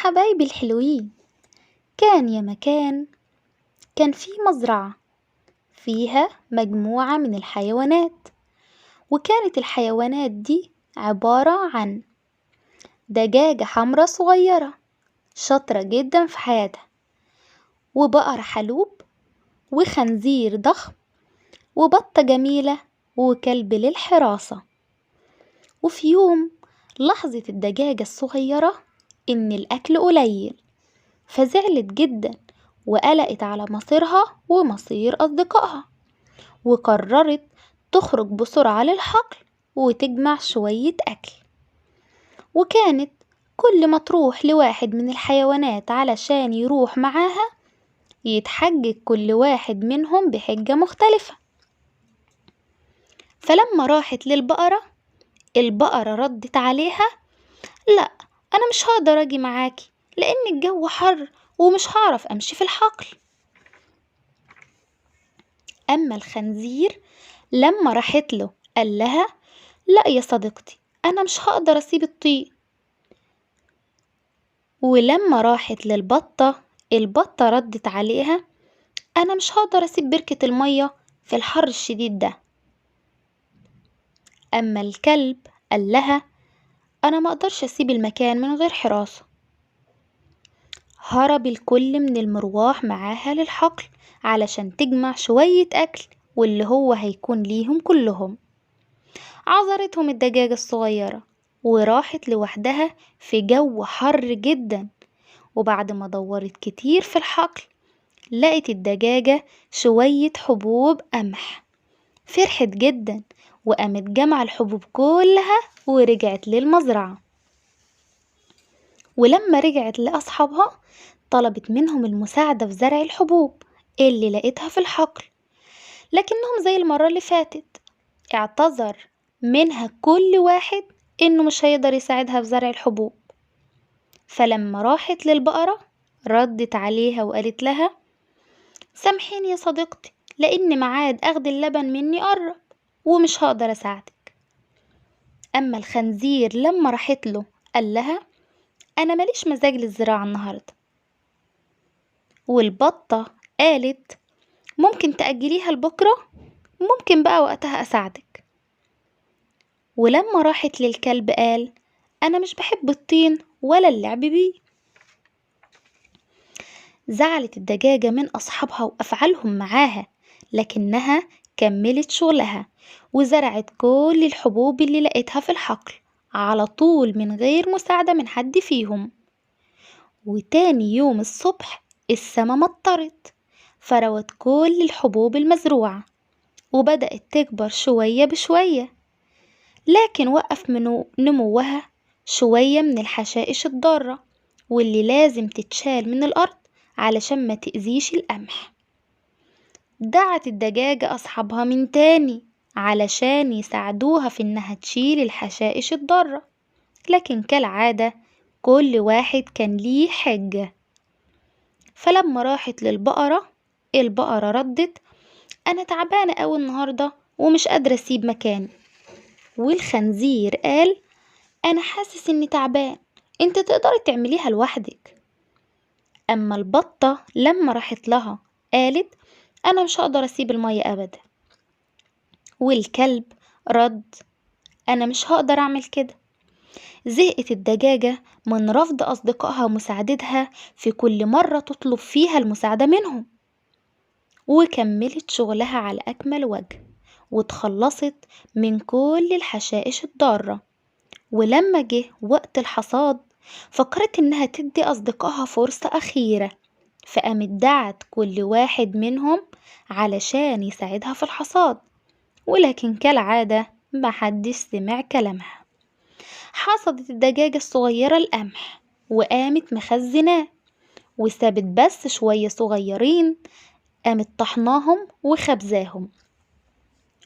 حبايبي الحلوين، كان يا مكان كان في مزرعة فيها مجموعة من الحيوانات. وكانت الحيوانات دي عبارة عن دجاجة حمرا صغيرة شاطرة جدا في حياتها، وبقرة حلوب، وخنزير ضخم، وبطة جميلة، وكلب للحراسة. وفي يوم لاحظت الدجاجة الصغيرة إن الأكل قليل، فزعلت جدا وقلقت على مصيرها ومصير أصدقائها، وقررت تخرج بسرعة للحقل وتجمع شوية أكل. وكانت كل ما تروح لواحد من الحيوانات علشان يروح معاها يتحجج كل واحد منهم بحجة مختلفة. فلما راحت للبقرة، البقرة ردت عليها: لا، أنا مش هقدر أجي معاكي لأن الجو حر ومش هعرف أمشي في الحقل. أما الخنزير لما راحت له قال لها: لا يا صديقتي، أنا مش هقدر أسيب الطين. ولما راحت للبطة، البطة ردت عليها: أنا مش هقدر أسيب بركة المية في الحر الشديد ده. أما الكلب قال لها: أنا ما أقدرش أسيب المكان من غير حراسة. هرب الكل من المرواح معاها للحقل علشان تجمع شوية أكل واللي هو هيكون ليهم كلهم. عذرتهم الدجاجة الصغيرة وراحت لوحدها في جو حر جدا. وبعد ما دورت كتير في الحقل لقت الدجاجة شوية حبوب قمح. فرحت جدا وقامت جمع الحبوب كلها ورجعت للمزرعة. ولما رجعت لأصحابها طلبت منهم المساعدة في زرع الحبوب اللي لقيتها في الحقل، لكنهم زي المرة اللي فاتت اعتذر منها كل واحد إنه مش هيقدر يساعدها في زرع الحبوب. فلما راحت للبقرة ردت عليها وقالت لها: سامحيني يا صديقتي لأن ميعاد أخد اللبن مني قرب ومش هقدر أساعدك. أما الخنزير لما راحت له قال لها: أنا ماليش مزاج للزراعة النهاردة. والبطة قالت: ممكن تأجليها لبكرة، ممكن بقى وقتها أساعدك. ولما راحت للكلب قال: أنا مش بحب الطين ولا اللعب بيه. زعلت الدجاجة من أصحابها وأفعالهم معاها، لكنها كملت شغلها وزرعت كل الحبوب اللي لقيتها في الحقل على طول من غير مساعدة من حد فيهم. وتاني يوم الصبح السما مطرت فروت كل الحبوب المزروعة وبدأت تكبر شوية بشوية، لكن وقف من نموها شوية من الحشائش الضارة واللي لازم تتشال من الأرض علشان ما تأذيش القمح. دعت الدجاجة أصحابها من تاني علشان يساعدوها في إنها تشيل الحشائش الضارة، لكن كالعادة كل واحد كان ليه حجة. فلما راحت للبقرة، البقرة ردت: أنا تعبانة أوي النهاردة ومش قادرة أسيب مكاني. والخنزير قال: أنا حاسس إني تعبان، أنت تقدري تعمليها لوحدك. أما البطة لما راحت لها قالت: أنا مش هقدر أسيب المية أبدا. والكلب رد: أنا مش هقدر أعمل كده. زهقت الدجاجة من رفض أصدقائها ومساعدتها في كل مرة تطلب فيها المساعدة منهم، وكملت شغلها على أكمل وجه وتخلصت من كل الحشائش الضارة. ولما جه وقت الحصاد فكرت إنها تدي أصدقائها فرصة أخيرة، فقامت دعت كل واحد منهم علشان يساعدها في الحصاد، ولكن كالعادة محدش سمع كلامها. حصدت الدجاجة الصغيرة القمح وقامت مخزناه، وسابت بس شوية صغيرين قامت طحناهم وخبزاهم،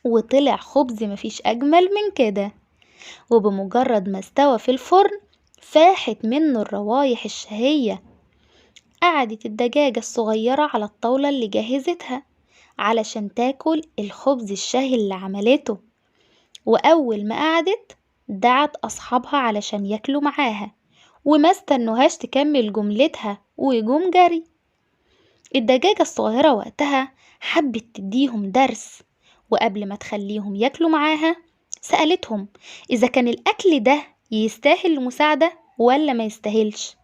وطلع خبز مفيش أجمل من كده. وبمجرد ما استوى في الفرن فاحت منه الروايح الشهية. قعدت الدجاجة الصغيرة على الطاولة اللي جهزتها علشان تاكل الخبز الشهي اللي عملته. وأول ما قعدت دعت أصحابها علشان ياكلوا معاها، وما استنوهاش تكمل جملتها وجم جري. الدجاجة الصغيرة وقتها حبت تديهم درس، وقبل ما تخليهم ياكلوا معاها سألتهم إذا كان الأكل ده يستاهل المساعدة ولا ما يستاهلش.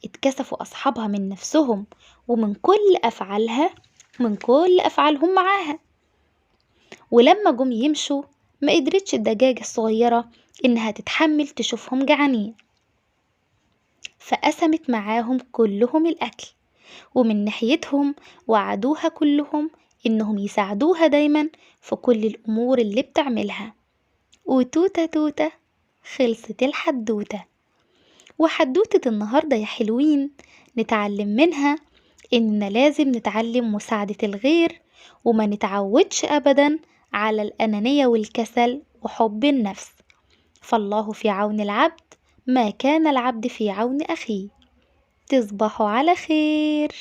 اتكسفوا أصحابها من نفسهم ومن كل أفعالها، من كل أفعالهم معاها. ولما جم يمشوا ما قدرتش الدجاجة الصغيرة إنها تتحمل تشوفهم جعانين، فقسمت معاهم كلهم الأكل، ومن ناحيتهم وعدوها كلهم إنهم يساعدوها دايما في كل الأمور اللي بتعملها. وتوتة توتة خلصت الحدوتة. وحدوتة النهاردة يا حلوين نتعلم منها إننا لازم نتعلم مساعدة الغير، وما نتعودش أبدا على الأنانية والكسل وحب النفس. فالله في عون العبد ما كان العبد في عون أخيه. تصبحوا على خير.